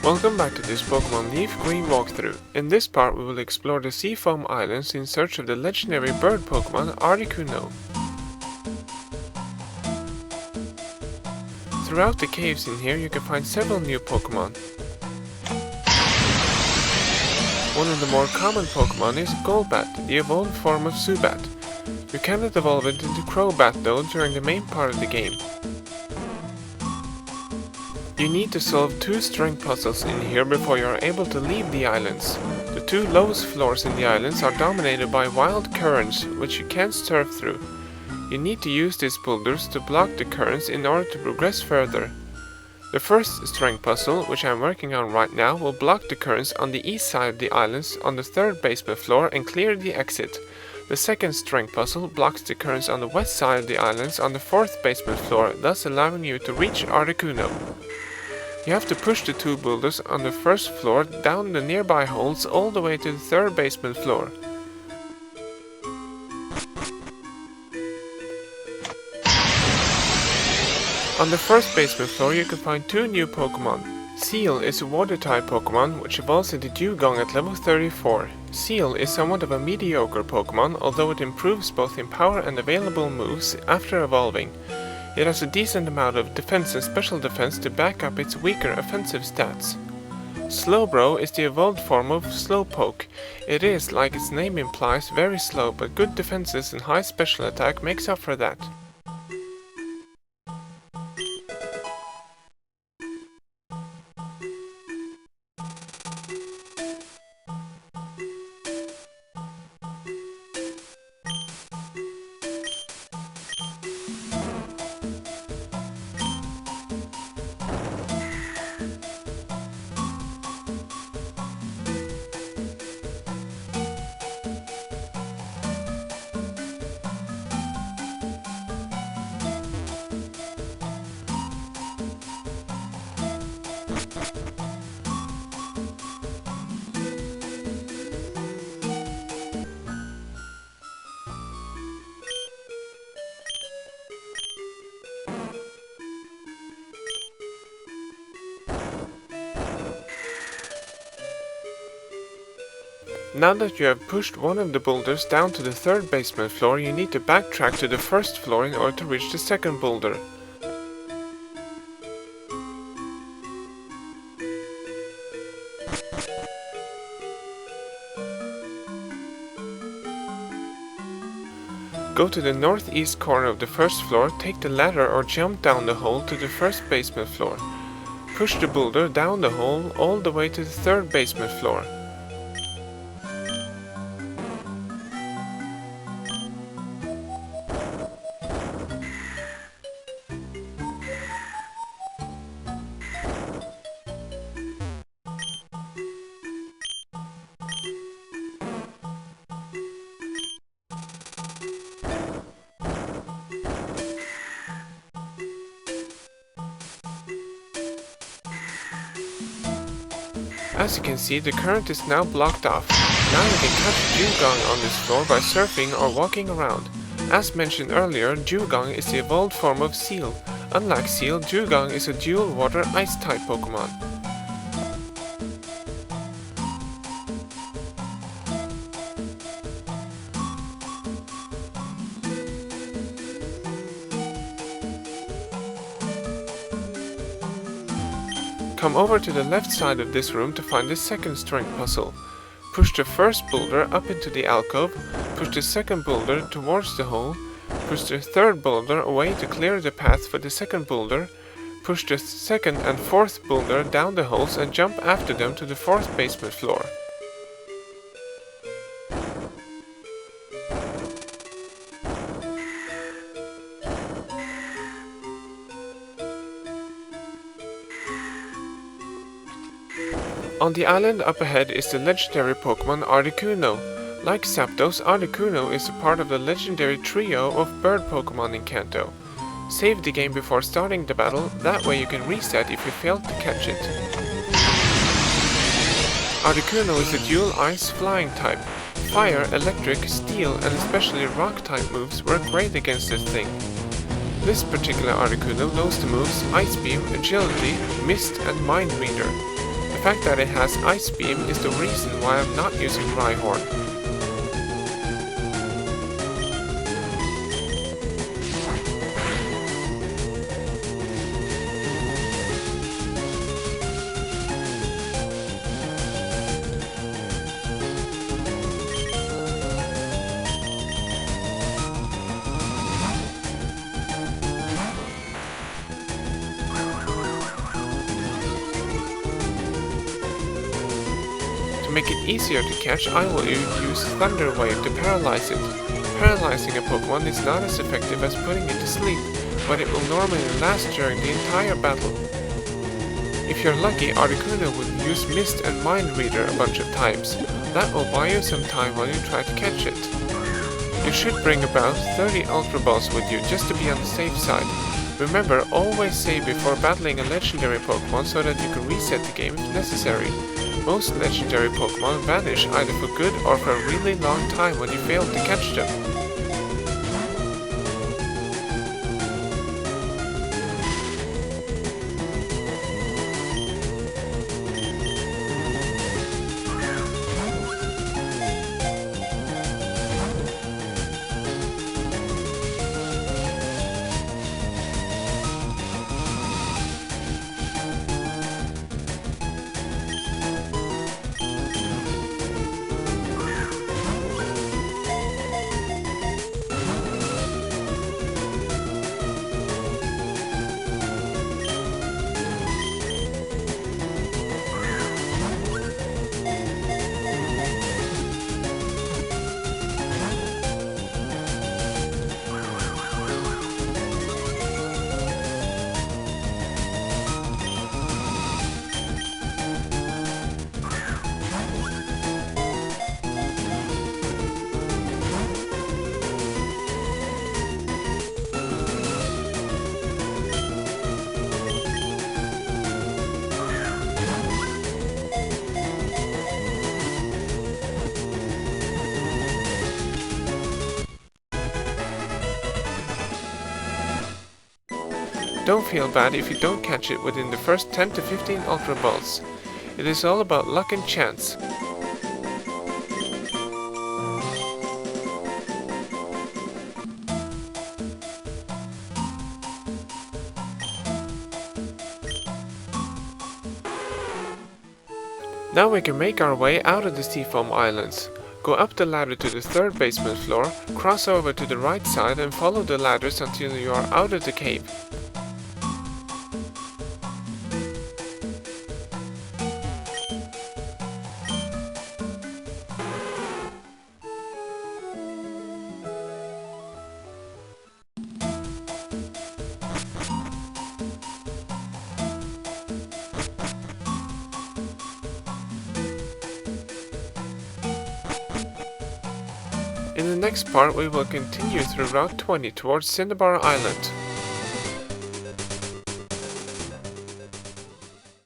Welcome back to this Pokémon LeafGreen walkthrough. In this part we will explore the Seafoam Islands in search of the legendary bird Pokémon Articuno. Throughout the caves in here you can find several new Pokémon. One of the more common Pokémon is Golbat, the evolved form of Zubat. You cannot evolve it into Crobat though during the main part of the game. You need to solve 2 strength puzzles in here before you are able to leave the islands. The 2 lowest floors in the islands are dominated by wild currents, which you can't surf through. You need to use these boulders to block the currents in order to progress further. The first strength puzzle, which I am working on right now, will block the currents on the east side of the islands on the 3rd basement floor and clear the exit. The second strength puzzle blocks the currents on the west side of the islands on the 4th basement floor, thus allowing you to reach Articuno. You have to push the 2 boulders on the 1st floor down the nearby holes all the way to the 3rd basement floor. On the 1st basement floor you can find 2 new Pokémon. Seel is a water-type Pokémon which evolves into Dewgong at level 34. Seel is somewhat of a mediocre Pokémon, although it improves both in power and available moves after evolving. It has a decent amount of defense and special defense to back up its weaker offensive stats. Slowbro is the evolved form of Slowpoke. It is, like its name implies, very slow, but good defenses and high special attack makes up for that. Now that you have pushed one of the boulders down to the 3rd basement floor, you need to backtrack to the 1st floor in order to reach the 2nd boulder. Go to the northeast corner of the 1st floor, take the ladder or jump down the hole to the 1st basement floor. Push the boulder down the hole all the way to the 3rd basement floor. As you can see, the current is now blocked off. Now you can catch Dewgong on this floor by surfing or walking around. As mentioned earlier, Dewgong is the evolved form of Seel. Unlike Seel, Dewgong is a dual water ice type Pokémon. Come over to the left side of this room to find the 2nd strength puzzle. Push the 1st boulder up into the alcove, push the 2nd boulder towards the hole, push the 3rd boulder away to clear the path for the 2nd boulder, push the 2nd and 4th boulder down the holes and jump after them to the 4th basement floor. On the island up ahead is the legendary Pokémon Articuno. Like Zapdos, Articuno is a part of the legendary trio of bird Pokémon in Kanto. Save the game before starting the battle, that way you can reset if you failed to catch it. Articuno is a dual ice flying type. Fire, electric, steel and especially rock type moves work great against this thing. This particular Articuno knows the moves Ice Beam, Agility, Mist and Mind Reader. The The fact that it has Ice Beam is the reason why I'm not using Rhyhorn. To make it easier to catch, I will use Thunder Wave to paralyze it. Paralyzing a Pokemon is not as effective as putting it to sleep, but it will normally last during the entire battle. If you're lucky, Articuno will use Mist and Mind Reader a bunch of times. That will buy you some time while you try to catch it. You should bring about 30 Ultra Balls with you just to be on the safe side. Remember, always save before battling a legendary Pokemon so that you can reset the game if necessary. Most legendary Pokemon vanish either for good or for a really long time when you fail to catch them. Don't feel bad if you don't catch it within the first 10 to 15 Ultra Balls. It is all about luck and chance. Now we can make our way out of the Seafoam Islands. Go up the ladder to the third basement floor, cross over to the right side and follow the ladders until you are out of the cave. In the next part we will continue through Route 20 towards Cinnabar Island.